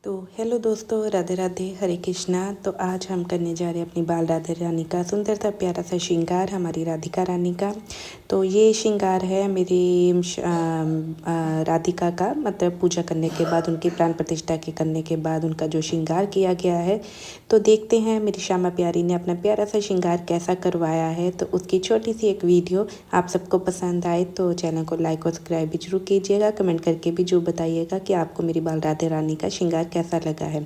तो हेलो दोस्तों, राधे राधे, हरे कृष्णा। तो आज हम करने जा रहे हैं अपनी बाल राधा रानी का सुंदर सा प्यारा सा श्रृंगार, हमारी राधिका रानी का। तो ये श्रृंगार है मेरी राधिका का, मतलब पूजा करने के बाद, उनकी प्राण प्रतिष्ठा के करने के बाद उनका जो श्रृंगार किया गया है। तो देखते हैं मेरी श्यामा प्यारी ने अपना प्यारा सा श्रृंगार कैसा करवाया है। तो उसकी छोटी सी एक वीडियो आप सबको पसंद आए तो चैनल को लाइक और सब्सक्राइब भी जरूर कीजिएगा। कमेंट करके भी जरूर बताइएगा कि आपको मेरी बाल राधा रानी का श्रृंगार कैसा लगा है।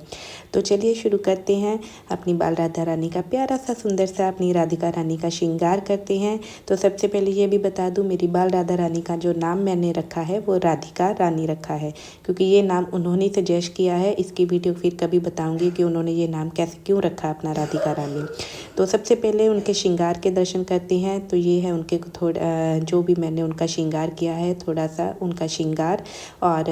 तो चलिए शुरू करते हैं अपनी बाल राधा रानी का प्यारा सा सुंदर सा अपनी राधिका रानी का श्रृंगार करते हैं। तो सबसे पहले ये भी बता दूं, मेरी बाल राधा रानी का जो नाम मैंने रखा है वो राधिका रानी रखा है, क्योंकि ये नाम उन्होंने सजेस्ट किया है। इसकी वीडियो फिर कभी बताऊंगी कि उन्होंने ये नाम कैसे क्यों रखा अपना राधिका रानी। तो सबसे पहले उनके श्रृंगार के दर्शन करते हैं। तो ये है उनके थोड़ा जो भी मैंने उनका श्रृंगार किया है, थोड़ा सा उनका श्रृंगार और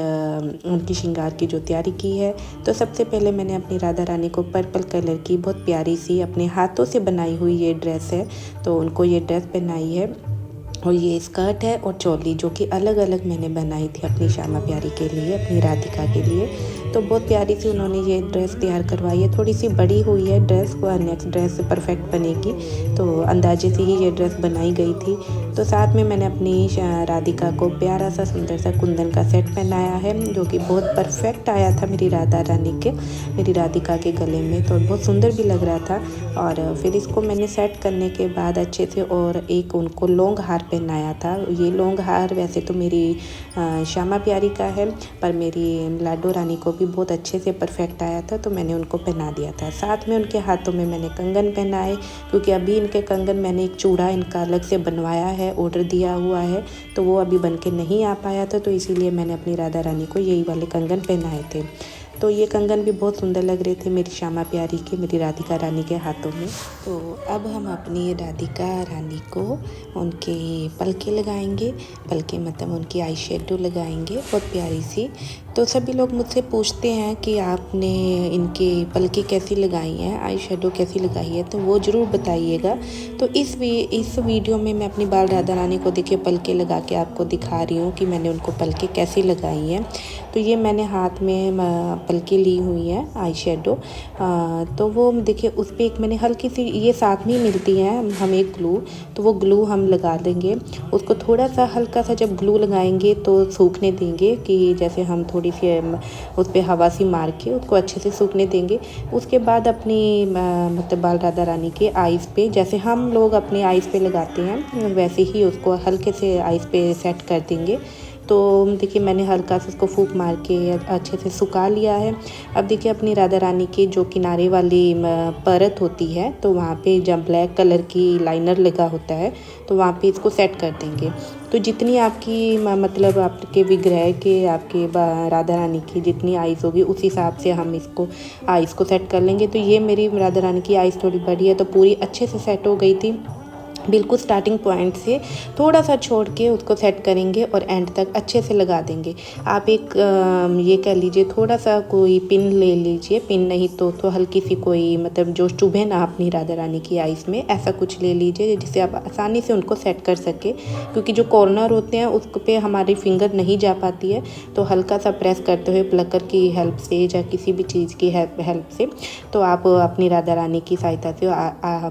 उनकी श्रृंगार की जो तैयारी की है। तो सबसे पहले मैंने अपनी राधा रानी को पर्पल कलर की बहुत प्यारी सी अपने हाथों से बनाई हुई ये ड्रेस है, तो उनको ये ड्रेस पहनाई है। और ये स्कर्ट है और चोली, जो कि अलग अलग मैंने बनाई थी अपनी श्यामा प्यारी के लिए, अपनी राधिका के लिए। तो बहुत प्यारी सी उन्होंने ये ड्रेस तैयार करवाई है। थोड़ी सी बड़ी हुई है ड्रेस, वो नेक्स्ट ड्रेस परफेक्ट बनेगी, तो अंदाजे से ही ये ड्रेस बनाई गई थी। तो साथ में मैंने अपनी राधिका को प्यारा सा सुंदर सा कुंदन का सेट पहनाया है, जो कि बहुत परफेक्ट आया था मेरी राधिका के गले में, तो बहुत सुंदर भी लग रहा था। और फिर इसको मैंने सेट करने के बाद अच्छे से और एक उनको लॉन्ग हार पहनाया था। ये लॉन्ग हार वैसे तो मेरी श्यामा प्यारी का है, पर मेरी लाडो रानी को भी बहुत अच्छे से परफेक्ट आया था, तो मैंने उनको पहना दिया था। साथ में उनके हाथों में मैंने कंगन पहनाए, क्योंकि अभी इनके कंगन मैंने एक चूड़ा इनका अलग से बनवाया है, ऑर्डर दिया हुआ है, तो वो अभी बन के नहीं आ पाया था, तो इसीलिए मैंने अपनी राधा रानी को यही वाले कंगन पहनाए थे। तो ये कंगन भी बहुत सुंदर लग रहे थे मेरी श्यामा प्यारी के, मेरी राधिका रानी के हाथों में। तो अब हम अपनी राधिका रानी को उनके पलके लगाएंगे, पलके मतलब उनकी आई शेडो लगाएंगे बहुत प्यारी सी। तो सभी लोग मुझसे पूछते हैं कि आपने इनके पलके कैसी लगाई हैं, आई शेडो कैसी लगाई है, तो वो ज़रूर बताइएगा। तो इस वीडियो में मैं अपनी बाल राधा रानी को देखिए पलके लगा के आपको दिखा रही हूँ कि मैंने उनको पलके कैसी लगाई हैं। तो ये मैंने हाथ में पलके ली हुई है आई शेडो। तो वो देखिए उस पर एक मैंने हल्की सी, ये साथ में मिलती हैं हमें ग्लू, तो वो ग्लू हम लगा देंगे। उसको थोड़ा सा हल्का सा जब ग्लू लगाएंगे तो सूखने देंगे, कि जैसे हम थोड़ी सी उस पर हवा सी मार के उसको अच्छे से सूखने देंगे। उसके बाद अपनी मतलब बाल राधा रानी के आइज़ पे, जैसे हम लोग अपने आइज़ पे लगाते हैं वैसे ही उसको हल्के से आइज़ पे सेट कर देंगे। तो देखिए मैंने हल्का सा उसको फूंक मार के अच्छे से सुखा लिया है। अब देखिए अपनी राधा रानी के जो किनारे वाली परत होती है, तो वहाँ पे जब ब्लैक कलर की लाइनर लगा होता है, तो वहाँ पे इसको सेट कर देंगे। तो जितनी आपकी मतलब आपके विग्रह के, आपके राधा रानी की जितनी आइज़ होगी उस हिसाब से हम इसको आइज़ को सेट कर लेंगे। तो ये मेरी राधा रानी की आइज़ थोड़ी बड़ी है, तो पूरी अच्छे से सेट हो गई थी। बिल्कुल स्टार्टिंग पॉइंट से थोड़ा सा छोड़ के उसको सेट करेंगे और एंड तक अच्छे से लगा देंगे। आप एक ये कह लीजिए थोड़ा सा कोई पिन ले लीजिए, पिन नहीं तो हल्की सी कोई मतलब जो चुभे ना अपनी राधा रानी की आइज़ में, ऐसा कुछ ले लीजिए जिससे आप आसानी से उनको सेट कर सके, क्योंकि जो कॉर्नर होते हैं उस पे हमारी फिंगर नहीं जा पाती है। तो हल्का सा प्रेस करते हुए प्लकर की हेल्प से या किसी भी चीज़ की हेल्प से तो आप अपनी राधा रानी की सहायता से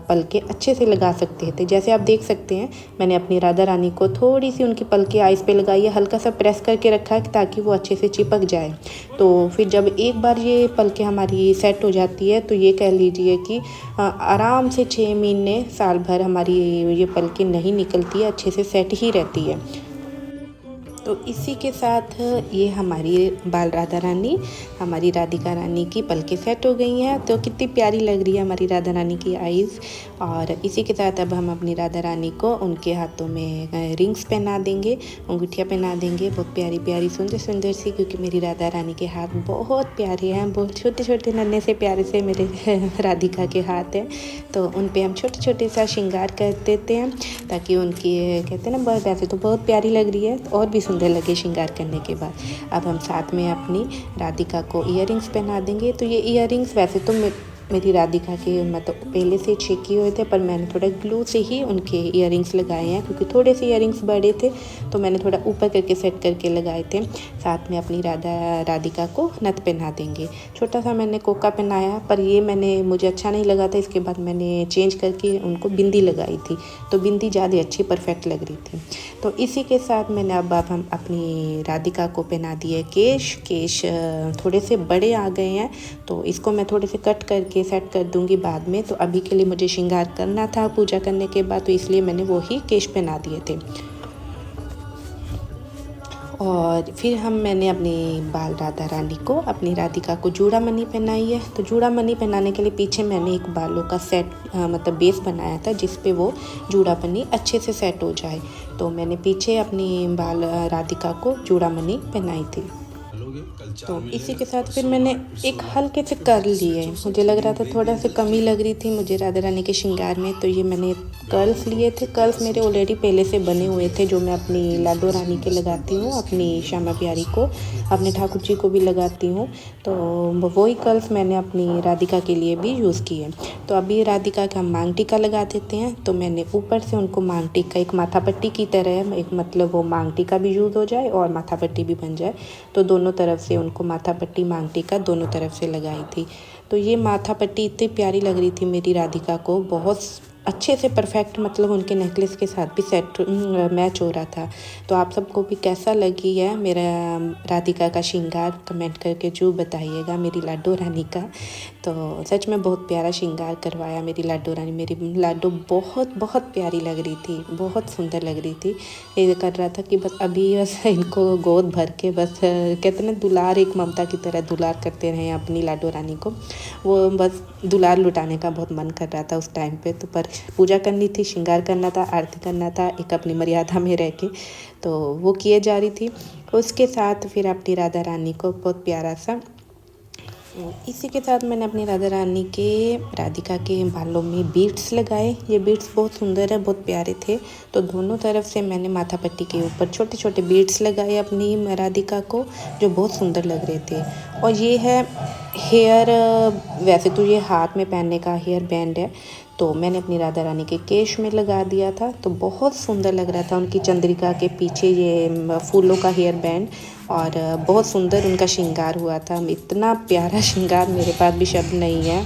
पलके अच्छे से लगा सकते थे। जैसे आप देख सकते हैं मैंने अपनी राधा रानी को थोड़ी सी उनकी पलके आइज़ पे लगाई है, हल्का सा प्रेस करके रखा है ताकि वो अच्छे से चिपक जाए। तो फिर जब एक बार ये पलके हमारी सेट हो जाती है, तो ये कह लीजिए कि आराम से 6 महीने साल भर हमारी ये पलके नहीं निकलती है, अच्छे से सेट ही रहती है। तो इसी के साथ ये हमारी बाल राधा रानी, हमारी राधिका रानी की पलके सेट हो गई हैं। तो कितनी प्यारी लग रही है हमारी राधा रानी की आइज़। और इसी के साथ अब हम अपनी राधा रानी को उनके हाथों में रिंग्स पहना देंगे, अंगूठियाँ पहना देंगे, बहुत प्यारी प्यारी सुंदर सुंदर सी, क्योंकि मेरी राधा रानी के हाथ बहुत प्यारे हैं, बहुत छोटे छोटे नन्हे से प्यारे से मेरे राधिका के हाथ हैं। तो उन पे हम छोटे छोटे सा श्रृंगार कर देते हैं, ताकि उनकी कहते हैं ना, वैसे तो बहुत प्यारी लग रही है, और भी सुंदर लगे श्रृंगार करने के बाद। अब हम साथ में अपनी राधिका को ईयररिंग्स पहना देंगे। तो ये ईयररिंग्स वैसे तो मेरी राधिका के मतलब पहले से चेक किए हुए थे, पर मैंने थोड़ा ग्लू से ही उनके इयररिंग्स लगाए हैं, क्योंकि थोड़े से इयररिंग्स बड़े थे तो मैंने थोड़ा ऊपर करके सेट करके लगाए थे। साथ में अपनी राधिका को नथ पहना देंगे। छोटा सा मैंने कोका पहनाया, पर ये मुझे अच्छा नहीं लगा था। इसके बाद मैंने चेंज करके उनको बिंदी लगाई थी, तो बिंदी ज़्यादा अच्छी परफेक्ट लग रही थी। तो इसी के साथ मैंने अब हम अपनी राधिका को पहना दिए केश थोड़े से बड़े आ गए हैं, तो इसको मैं थोड़े से कट करके सेट कर दूंगी बाद में। तो अभी के लिए मुझे श्रृंगार करना था पूजा करने के बाद, तो इसलिए मैंने वो ही केश पहना दिए थे। और फिर मैंने अपनी बाल राधा रानी को, अपनी राधिका को जूड़ा मनी पहनाई है। तो जूड़ा मनी पहनाने के लिए पीछे मैंने एक बालों का सेट मतलब बेस बनाया था, जिस पे वो जूड़ा मनी अच्छे से सेट हो जाए। तो मैंने पीछे अपनी बाल राधिका को जूड़ा मनी पहनाई थी। तो इसी के साथ फिर मैंने एक हल्के से कर्ल लिए। मुझे लग रहा था थोड़ा सा कमी लग रही थी मुझे राधा रानी के श्रृंगार में, तो ये मैंने कर्ल्स लिए थे। कर्ल्स मेरे ऑलरेडी पहले से बने हुए थे, जो मैं अपनी लाडो रानी के लगाती हूँ, अपनी श्यामा प्यारी को, अपने ठाकुर जी को भी लगाती हूँ। तो वही कर्ल्स मैंने अपनी राधिका के लिए भी यूज़ किए। तो अभी राधिका का हम मांग टीका लगा देते हैं। तो मैंने ऊपर से उनको मांग टीका एक माथा पट्टी की तरह, एक मतलब वो मांग टीका भी यूज़ हो जाए और माथा पट्टी भी बन जाए, तो दोनों तरफ से उनको माथा पट्टी मांग टीका दोनों तरफ से लगाई थी। तो ये माथा पट्टी इतनी प्यारी लग रही थी मेरी राधिका को, बहुत अच्छे से परफेक्ट, मतलब उनके नेकलेस के साथ भी सेट मैच हो रहा था। तो आप सबको भी कैसा लगी है मेरा राधिका का श्रृंगार, कमेंट करके जरूर बताइएगा मेरी लाडो रानी का। तो सच में बहुत प्यारा श्रृंगार करवाया मेरी लाडो रानी। मेरी लाडो बहुत बहुत प्यारी लग रही थी, बहुत सुंदर लग रही थी। ये कर रहा था कि बस अभी बस इनको गोद भर के बस कहते ना दुलार, एक ममता की तरह दुलार करते रहे अपनी लाडो रानी को। वो बस दुलार लुटाने का बहुत मन कर रहा था उस टाइम पे। तो पर पूजा करनी थी, श्रृंगार करना था, आरती करना था, एक अपनी मर्यादा में रह के, तो वो किए जा रही थी। उसके साथ फिर अपनी राधा रानी को बहुत प्यारा सा, इसी के साथ मैंने अपनी राधा रानी के राधिका के बालों में बीड्स लगाए। ये बीड्स बहुत सुंदर है, बहुत प्यारे थे। तो दोनों तरफ से मैंने माथा पट्टी के ऊपर छोटे छोटे बीड्स लगाए अपनी राधिका को, जो बहुत सुंदर लग रहे थे। और ये है हेयर, वैसे तो ये हाथ में पहनने का हेयर बैंड है, तो मैंने अपनी राधा रानी के केश में लगा दिया था। तो बहुत सुंदर लग रहा था उनकी चंद्रिका के पीछे ये फूलों का हेयर बैंड, और बहुत सुंदर उनका श्रृंगार हुआ था। इतना प्यारा श्रृंगार मेरे पास भी शब्द नहीं है।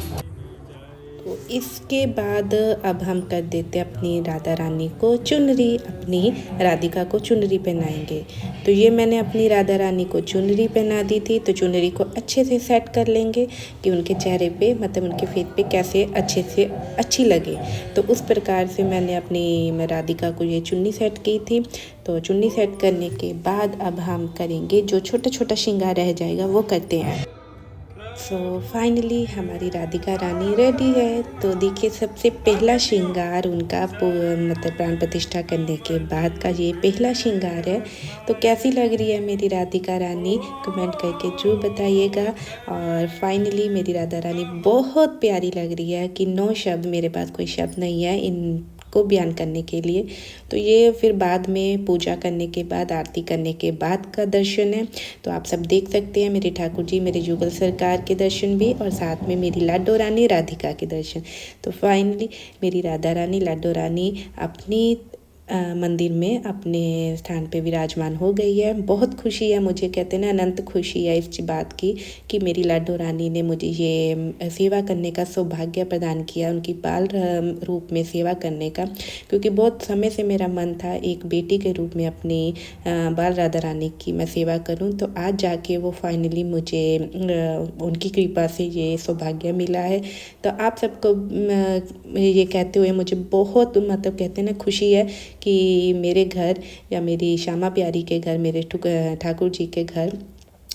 तो इसके बाद अब हम कर देते अपनी राधा रानी को चुनरी, अपनी राधिका को चुनरी पहनाएंगे। तो ये मैंने अपनी राधा रानी को चुनरी पहना दी थी। तो चुनरी को अच्छे से सेट कर लेंगे कि उनके चेहरे पे, मतलब उनके फेस पे कैसे अच्छे से अच्छी लगे। तो उस प्रकार से मैंने अपनी राधिका को ये चुन्नी सेट की थी। तो चुन्नी सेट करने के बाद अब हम करेंगे जो छोटा छोटा श्रृंगार रह जाएगा वो करते हैं। सो फाइनली हमारी राधिका रानी रेडी है। तो देखिए, सबसे पहला श्रृंगार उनका मतलब प्राण प्रतिष्ठा करने के बाद का ये पहला श्रृंगार है। तो कैसी लग रही है मेरी राधिका रानी, कमेंट करके जरूर बताइएगा। और फाइनली मेरी राधा रानी बहुत प्यारी लग रही है कि नो शब्द, मेरे पास कोई शब्द नहीं है इन को बयान करने के लिए। तो ये फिर बाद में पूजा करने के बाद, आरती करने के बाद का दर्शन है। तो आप सब देख सकते हैं मेरे ठाकुर जी, मेरे जुगल सरकार के दर्शन भी, और साथ में मेरी लाडो रानी राधिका के दर्शन। तो फाइनली मेरी राधा रानी लाडो रानी अपनी मंदिर में अपने स्थान पे विराजमान हो गई है। बहुत खुशी है मुझे, कहते हैं ना अनंत खुशी है इस बात की कि मेरी लाडो रानी ने मुझे ये सेवा करने का सौभाग्य प्रदान किया, उनकी बाल रूप में सेवा करने का। क्योंकि बहुत समय से मेरा मन था एक बेटी के रूप में अपनी बाल राधा रानी की मैं सेवा करूं। तो आज जाके वो फाइनली मुझे उनकी कृपा से ये सौभाग्य मिला है। तो आप सबको ये कहते हुए मुझे बहुत, मतलब कहते हैं ना खुशी है कि मेरे घर या मेरी श्यामा प्यारी के घर, मेरे ठाकुर जी के घर,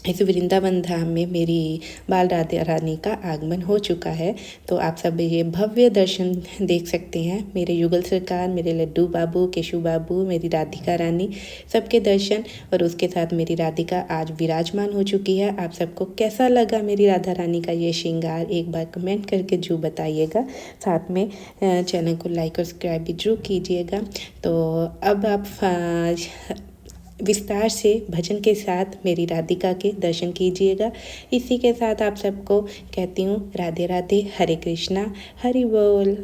इस वृंदावन धाम में मेरी बाल राधा रानी का आगमन हो चुका है। तो आप सब ये भव्य दर्शन देख सकते हैं, मेरे युगल सरकार, मेरे लड्डू बाबू, केशु बाबू, मेरी राधिका रानी, सबके दर्शन। और उसके साथ मेरी राधिका आज विराजमान हो चुकी है। आप सबको कैसा लगा मेरी राधा रानी का ये श्रृंगार, एक बार कमेंट करके जरूर बताइएगा। साथ में चैनल को लाइक और सब्सक्राइब भी जरूर कीजिएगा। तो अब आप विस्तार से भजन के साथ मेरी राधिका के दर्शन कीजिएगा। इसी के साथ आप सबको कहती हूँ राधे राधे, हरे कृष्णा, हरि बोल।